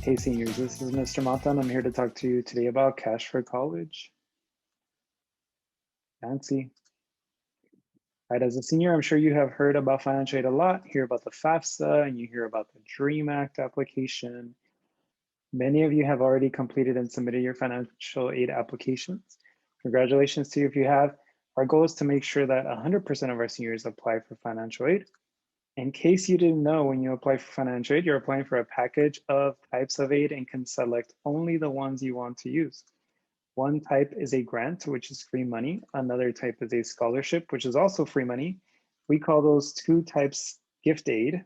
Hey seniors, this is Mr. Mata and I'm here to talk to you today about Cash for College. Fancy. Right, as a senior, I'm sure you have heard about financial aid a lot, hear about the FAFSA, and you hear about the DREAM Act application. Many of you have already completed and submitted your financial aid applications. Congratulations to you if you have. Our goal is to make sure that 100% of our seniors apply for financial aid. In case you didn't know, when you apply for financial aid, you're applying for a package of types of aid and can select only the ones you want to use. One type is a grant, which is free money. Another type is a scholarship, which is also free money. We call those two types gift aid.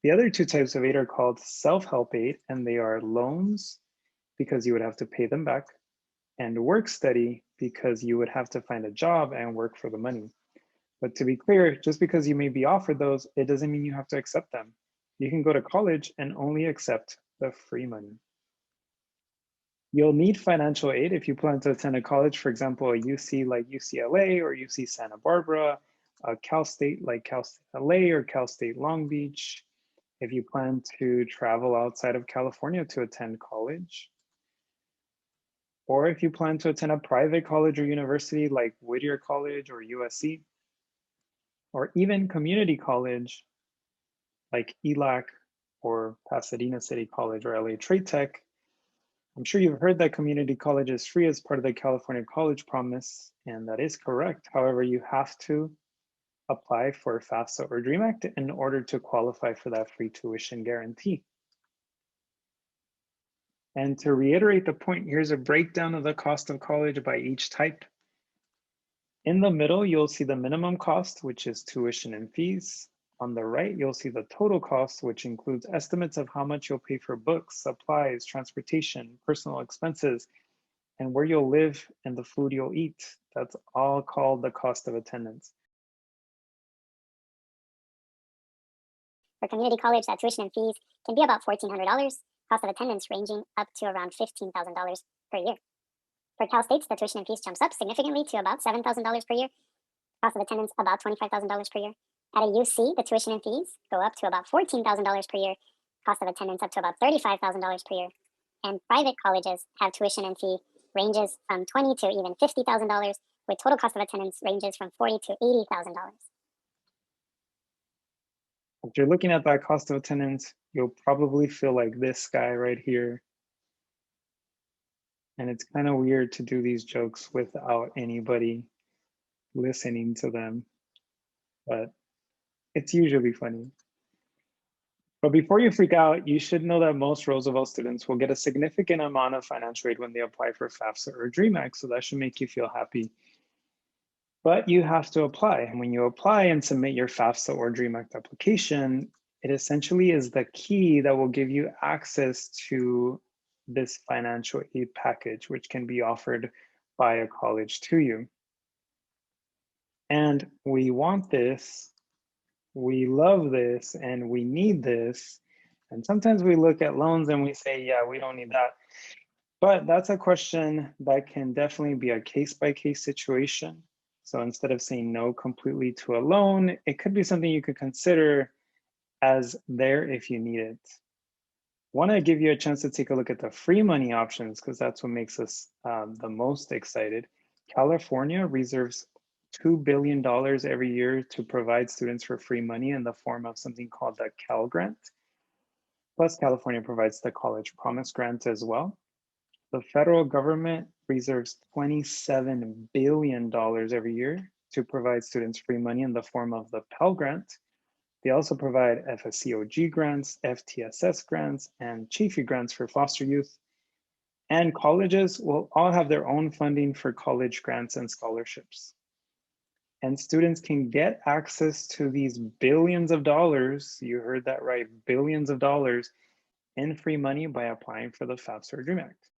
The other two types of aid are called self-help aid, and they are loans because you would have to pay them back, and work study because you would have to find a job and work for the money. But to be clear, just because you may be offered those, it doesn't mean you have to accept them. You can go to college and only accept the free money. You'll need financial aid if you plan to attend a college, for example, a UC like UCLA or UC Santa Barbara, a Cal State like Cal State LA or Cal State Long Beach. If you plan to travel outside of California to attend college, or if you plan to attend a private college or university like Whittier College or USC, or even community college like ELAC or Pasadena City College or LA Trade Tech. I'm sure you've heard that community college is free as part of the California College Promise, and that is correct. However, you have to apply for FAFSA or DREAM Act in order to qualify for that free tuition guarantee. And to reiterate the point, here's a breakdown of the cost of college by each type. In the middle, you'll see the minimum cost, which is tuition and fees. On the right, you'll see the total cost, which includes estimates of how much you'll pay for books, supplies, transportation, personal expenses, and where you'll live and the food you'll eat. That's all called the cost of attendance. For community college, that tuition and fees can be about $1,400, cost of attendance ranging up to around $15,000 per year. For Cal States, the tuition and fees jumps up significantly to about $7,000 per year, cost of attendance about $25,000 per year. At a UC, the tuition and fees go up to about $14,000 per year, cost of attendance up to about $35,000 per year. And private colleges have tuition and fee ranges from $20,000 to even $50,000, with total cost of attendance ranges from $40,000 to $80,000. If you're looking at that cost of attendance, you'll probably feel like this guy right here. And it's kind of weird to do these jokes without anybody listening to them, but it's usually funny. But before you freak out, you should know that most Roosevelt students will get a significant amount of financial aid when they apply for FAFSA or DREAM Act, so that should make you feel happy. But you have to apply, and when you apply and submit your FAFSA or DREAM Act application, it essentially is the key that will give you access to this financial aid package, which can be offered by a college to you. And we want this, we love this, and we need this. And sometimes we look at loans and we say, yeah, we don't need that. But that's a question that can definitely be a case-by-case situation. So instead of saying no completely to a loan, it could be something you could consider as there if you need it. Want to give you a chance to take a look at the free money options because that's what makes us the most excited. California reserves $2 billion every year to provide students for free money in the form of something called the Cal Grant. Plus, California provides the College Promise Grant as well. The federal government reserves $27 billion every year to provide students free money in the form of the Pell Grant. They also provide FSCOG grants, FTSS grants, and Chafee grants for foster youth. And colleges will all have their own funding for college grants and scholarships. And students can get access to these billions of dollars, you heard that right, billions of dollars in free money by applying for the FAFSA or DREAM Act.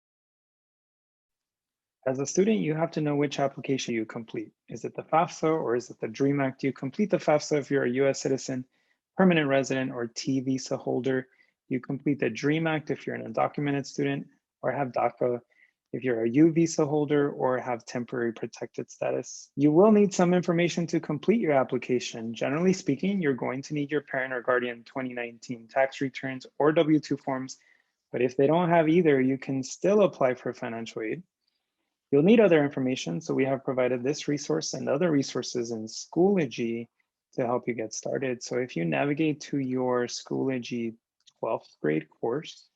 As a student, you have to know which application you complete. Is it the FAFSA or is it the DREAM Act? You complete the FAFSA if you're a US citizen, permanent resident, or T visa holder. You complete the DREAM Act if you're an undocumented student or have DACA if you're a U visa holder or have temporary protected status. You will need some information to complete your application. Generally speaking, you're going to need your parent or guardian 2019 tax returns or W-2 forms But if they don't have either, you can still apply for financial aid. You'll need other information, so we have provided this resource and other resources in Schoology to help you get started. So if you navigate to your Schoology 12th grade course,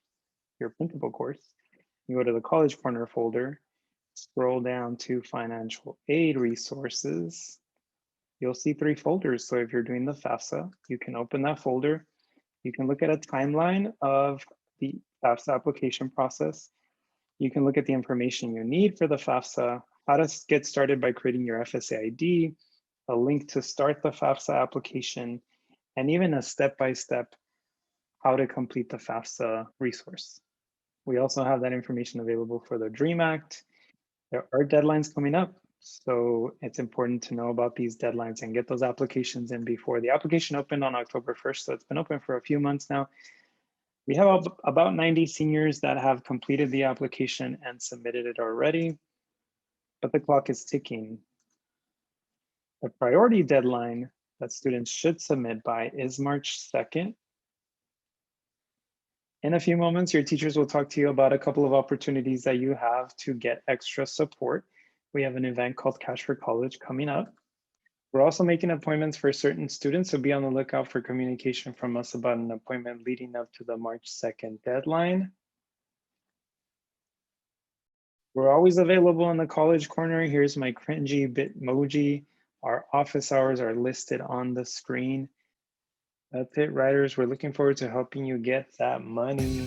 your printable course, you go to the College Corner folder, scroll down to financial aid resources, you'll see 3 folders. So if you're doing the FAFSA, you can open that folder. You can look at a timeline of the FAFSA application process. You can look at the information you need for the FAFSA, how to get started by creating your FSA ID, a link to start the FAFSA application, and even a step-by-step how to complete the FAFSA resource. We also have that information available for the DREAM Act. There are deadlines coming up, so it's important to know about these deadlines and get those applications in before. The application opened on October 1st, so it's been open for a few months now. We have about 90 seniors that have completed the application and submitted it already, but the clock is ticking. The priority deadline that students should submit by is March 2nd. In a few moments, your teachers will talk to you about a couple of opportunities that you have to get extra support. We have an event called Cash for College coming up. We're also making appointments for certain students, so be on the lookout for communication from us about an appointment leading up to the March 2nd deadline. We're always available in the College Corner. Here's my cringy Bitmoji. Our office hours are listed on the screen. That's it, writers. We're looking forward to helping you get that money.